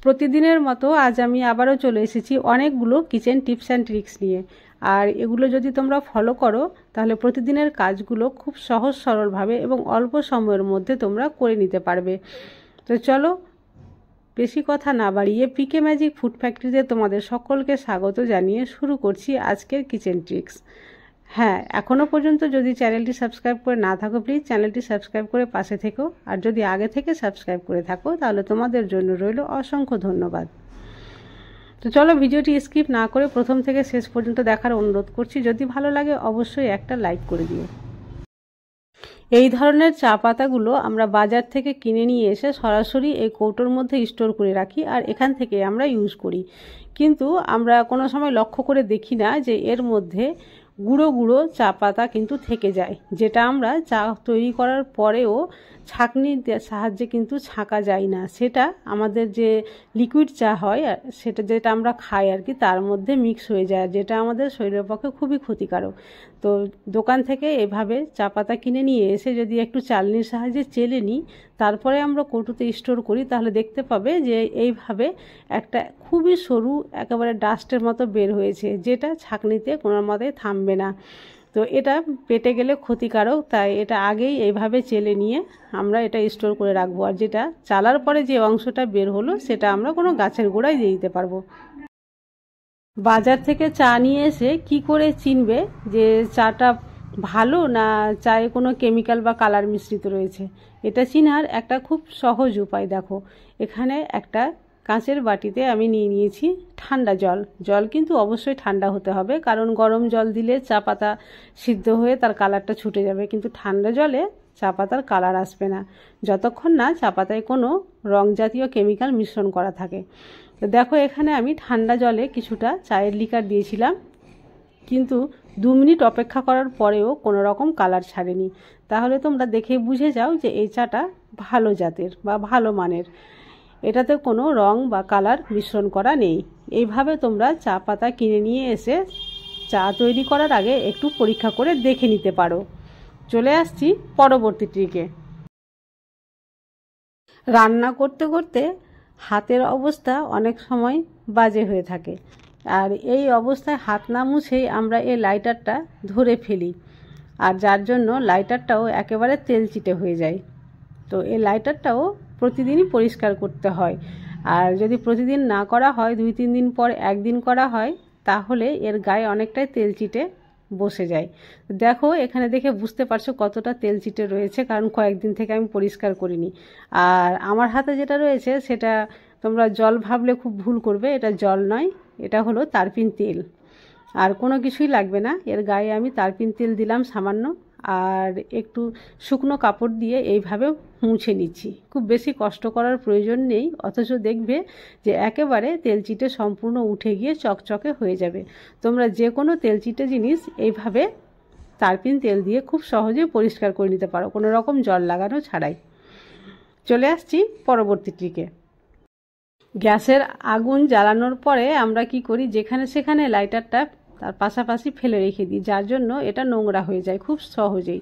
প্রতিদিনের মতো আজ আমি আবারও চলে এসেছি অনেকগুলো কিচেন টিপস অ্যান্ড ট্রিক্স নিয়ে। আর এগুলো যদি তোমরা ফলো করো তাহলে প্রতিদিনের কাজগুলো খুব সহজ সরলভাবে এবং অল্প সময়ের মধ্যে তোমরা করে নিতে পারবে। তো চলো বেশি কথা না বাড়িয়ে পিকে ম্যাজিক ফুড ফ্যাক্টরিতে তোমাদের সকলকে স্বাগত জানিয়ে শুরু করছি আজকের কিচেন ট্রিক্স। হ্যাঁ, এখনও পর্যন্ত যদি চ্যানেলটি সাবস্ক্রাইব করে না থাকো প্লিজ চ্যানেলটি সাবস্ক্রাইব করে পাশে থেকো, আর যদি আগে থেকে সাবস্ক্রাইব করে থাকো তাহলে তোমাদের জন্য রইল অসংখ্য ধন্যবাদ। তো চলো ভিডিওটি স্কিপ না করে প্রথম থেকে শেষ পর্যন্ত দেখার অনুরোধ করছি। যদি ভালো লাগে অবশ্যই একটা লাইক করে দিও। এই ধরনের চা পাতাগুলো আমরা বাজার থেকে কিনে নিয়ে এসে সরাসরি এই কৌটোর মধ্যে স্টোর করে রাখি আর এখান থেকে আমরা ইউজ করি, কিন্তু আমরা কোনো সময় লক্ষ্য করে দেখি না যে এর মধ্যে গুঁড়ো গুঁড়ো চা পাতা কিন্তু থেকে যায়, যেটা আমরা চা তৈরি করার পরেও ছাঁকনির সাহায্যে কিন্তু ছাঁকা যায় না। সেটা আমাদের যে লিকুইড চা হয় সেটা যেটা আমরা খাই আর কি, তার মধ্যে মিক্স হয়ে যায়, যেটা আমাদের শরীরের পক্ষে খুবই ক্ষতিকারক। তো দোকান থেকে এভাবে চা পাতা কিনে নিয়ে এসে যদি একটু চালনির সাহায্যে চেলে নিই, তারপরে আমরা কৌটোতে স্টোর করি, তাহলে দেখতে পাবে যে এইভাবে একটা খুবই সরু একেবারে ডাস্টের মতো বের হয়েছে, যেটা ছাঁকনিতে কোনো মতেই থামবে না। তো এটা পেটে গেলে ক্ষতিকারক, তাই এটা আগেই এইভাবে চেলে নিয়ে আমরা এটা স্টোর করে রাখবো। আর যেটা চালার পরে যে অংশটা বের হলো সেটা আমরা কোনো গাছের গোড়ায় দিয়ে দিতে পারবো। বাজার থেকে চা নিয়ে এসে কি করে চিনবে যে চাটা ভালো না চায়ে কোনো কেমিক্যাল বা কালার মিশ্রিত রয়েছে? এটা চিনার একটা খুব সহজ উপায় দেখো। এখানে একটা কাঁচের বাটিতে আমি নিয়ে নিয়েছি ঠান্ডা জল। জল কিন্তু অবশ্যই ঠান্ডা হতে হবে, কারণ গরম জল দিলে চা পাতা সিদ্ধ হয়ে তার কালারটা ছুটে যাবে, কিন্তু ঠান্ডা জলে চা পাতার কালার আসবে না যতক্ষণ না চা পাতায় কোনো রং জাতীয় কেমিক্যাল মিশ্রণ করা থাকে। তো দেখো এখানে আমি ঠান্ডা জলে কিছুটা চায়ের লিকার দিয়েছিলাম, কিন্তু 2 মিনিট অপেক্ষা করার পরেও কোনো রকম কালার ছাড়েনি। তাহলে তোমরা দেখে বুঝে যাও যে এই চাটা ভালো জাতের বা ভালো মানের, এটাতে কোনো রং বা কালার মিশ্রণ করা নেই। এইভাবে তোমরা চা পাতা কিনে নিয়ে এসে চা তৈরি করার আগে একটু পরীক্ষা করে দেখে নিতে পারো। চলে আসছি পরবর্তী ট্রিকে। রান্না করতে করতে হাতের অবস্থা অনেক সময় বাজে হয়ে থাকে, আর এই অবস্থায় হাত না মুছেই আমরা এই লাইটারটা ধরে ফেলি, আর যার জন্য লাইটারটাও একেবারে তেলচিটে হয়ে যায়। তো এই লাইটারটাও প্রতিদিনই পরিষ্কার করতে হয়, আর যদি প্রতিদিন না করা হয় 2-3 দিন পর একদিন করা হয় তাহলে এর গায়ে অনেকটাই তেলচিটে বসে যায়। দেখো এখানে দেখে বুঝতে পারছো কতটা তেলচিটে রয়েছে, কারণ কয়েকদিন থেকে আমি পরিষ্কার করিনি। আর আমার হাতে যেটা রয়েছে সেটা তোমরা জল ভাবলে খুব ভুল করবে, এটা জল নয়, এটা হলো তারপিন তেল। আর কোনো কিছুই লাগবে না, এর গায়ে আমি তারপিন তেল দিলাম সামান্য, আর একটু শুকনো কাপড় দিয়ে এইভাবে মুছে নিচ্ছি। খুব বেশি কষ্ট করার প্রয়োজন নেই, অথচ দেখবে যে একেবারে তেলচিটে সম্পূর্ণ উঠে গিয়ে চকচকে হয়ে যাবে। তোমরা যে কোনো তেলচিটে জিনিস এইভাবে তারপিন তেল দিয়ে খুব সহজে পরিষ্কার করে নিতে পারো, কোনো রকম জল লাগানো ছাড়াই। চলে আসছি পরবর্তী ট্রিকে। গ্যাসের আগুন জ্বালানোর পরে আমরা কি করি, যেখানে সেখানে লাইটারটা তার পাশাপাশি ফেলে রেখে দিই, যার জন্য এটা নোংরা হয়ে যায় খুব সহজেই।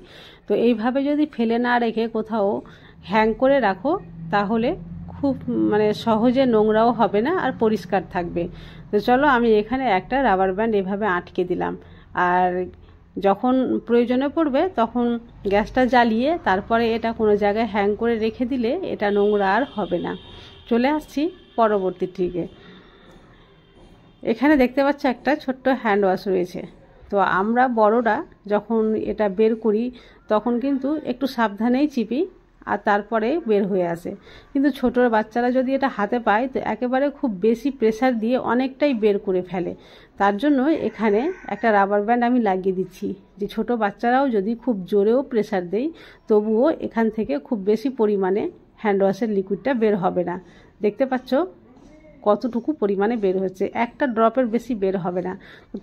তো এইভাবে যদি ফেলে না রেখে কোথাও হ্যাং করে রাখো তাহলে খুব সহজে নোংরাও হবে না আর পরিষ্কার থাকবে। তো চলো আমি এখানে একটা রাবার ব্যান্ড এভাবে আটকে দিলাম, আর যখন প্রয়োজনে পড়বে তখন গ্যাসটা জ্বালিয়ে তারপরে এটা কোনো জায়গায় হ্যাং করে রেখে দিলে এটা নোংরা আর হবে না। চলে আসছি পরবর্তী ট্রিকে। এখানে দেখতে পাচ্ছ একটা ছোট্ট হ্যান্ড ওয়াশ রয়েছে। তো আমরা বড়রা যখন এটা বের করি তখন কিন্তু একটু সাবধানেই চিপি আর তারপরে বের হয়ে আসে, কিন্তু ছোট বাচ্চারা যদি এটা হাতে পায় তো একেবারে খুব বেশি প্রেসার দিয়ে অনেকটাই বের করে ফেলে। তার জন্য এখানে একটা রাবার ব্যান্ড আমি লাগিয়ে দিচ্ছি, যে ছোট বাচ্চারাও যদি খুব জোরেও প্রেসার দেয় তবুও এখান থেকে খুব বেশি পরিমাণে হ্যান্ড ওয়াশের লিকুইডটা বের হবে না। দেখতে পাচ্ছ কতটুকু পরিমাণে বের হচ্ছে, একটা ড্রপের বেশি বের হবে না।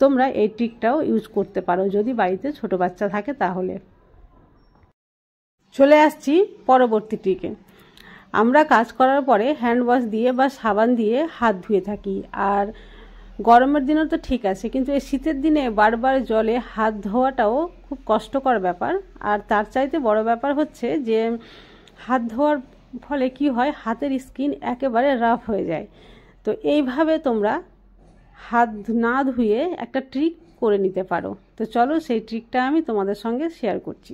তোমরা এই ট্রিকটাও ইউজ করতে পারো যদি বাড়িতে ছোট বাচ্চা থাকে তাহলে। চলে আসছি পরবর্তী ট্রিকে। আমরা কাজ করার পরে হ্যান্ড ওয়াশ দিয়ে বা সাবান দিয়ে হাত ধুয়ে থাকি, আর গরমের দিনে তো ঠিক আছে, কিন্তু এই শীতের দিনে বারবার জলে হাত ধোয়াটাও খুব কষ্টকর ব্যাপার। আর তার চাইতে বড় ব্যাপার হচ্ছে যে হাত ধোয়ার ফলে কি হয়, হাতের স্কিন একেবারে রাফ হয়ে যায়। তো এইভাবে তোমরা হাত না ধুয়ে একটা ট্রিক করে নিতে পারো। তো চলো সেই ট্রিকটা আমি তোমাদের সঙ্গে শেয়ার করছি।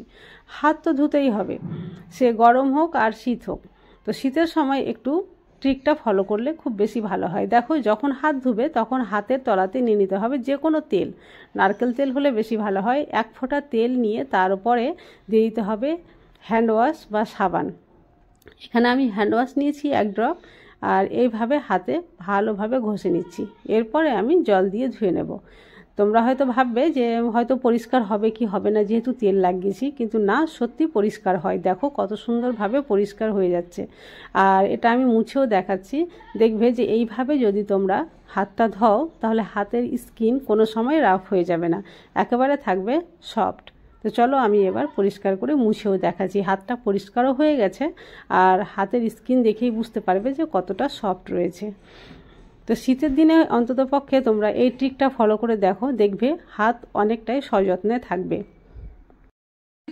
হাত তো ধুতেই হবে, সে গরম হোক আর শীত হোক। তো শীতের সময় একটু ট্রিকটা ফলো করলে খুব বেশি ভালো হয়। দেখো, যখন হাত ধুবে তখন হাতের তলাতে নিয়ে নিতে হবে যে কোনো তেল, নারকেল তেল হলে বেশি ভালো হয়। 1 ফোঁটা তেল নিয়ে তার উপরে দিয়ে দিতে হবে হ্যান্ড ওয়াশ বা সাবান। এখানে আমি হ্যান্ড ওয়াশ নিয়েছি 1 ড্রপ, আর এইভাবে হাতে ভালোভাবে ঘষে নিচ্ছি। এরপরে আমি জল দিয়ে ধুয়ে নেব। তোমরা হয়তো ভাববে যে হয়তো পরিষ্কার হবে কি হবে না, যেহেতু তেল লাগিয়েছি, কিন্তু না, সত্যি পরিষ্কার হয়। দেখো কত সুন্দরভাবে পরিষ্কার হয়ে যাচ্ছে। আর এটা আমি মুছেও দেখাচ্ছি। দেখবে যে এইভাবে যদি তোমরা হাতটা ধোও তাহলে হাতের স্কিন কোনো সময় রাফ হয়ে যাবে না, একেবারে থাকবে সফট। তো চলো আমি এবার পরিষ্কার করে মুছেও দেখাচ্ছি। হাতটা পরিষ্কারও হয়ে গেছে, আর হাতের স্কিন দেখেই বুঝতে পারবে যে কতটা সফট রয়েছে। তো শীতের দিনে অন্ততপক্ষে তোমরা এই ট্রিকটা ফলো করে দেখো, দেখবে হাত অনেকটাই সযত্নে থাকবে।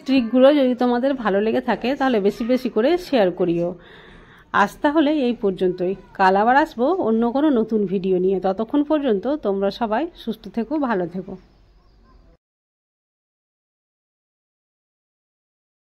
ট্রিকগুলো যদি তোমাদের ভালো লেগে থাকে তাহলে বেশি বেশি করে শেয়ার করিও। আজ তাহলে এই পর্যন্তই। কাল আবার আসবো অন্য কোনো নতুন ভিডিও নিয়ে। ততক্ষণ পর্যন্ত তোমরা সবাই সুস্থ থেকো, ভালো থেকো।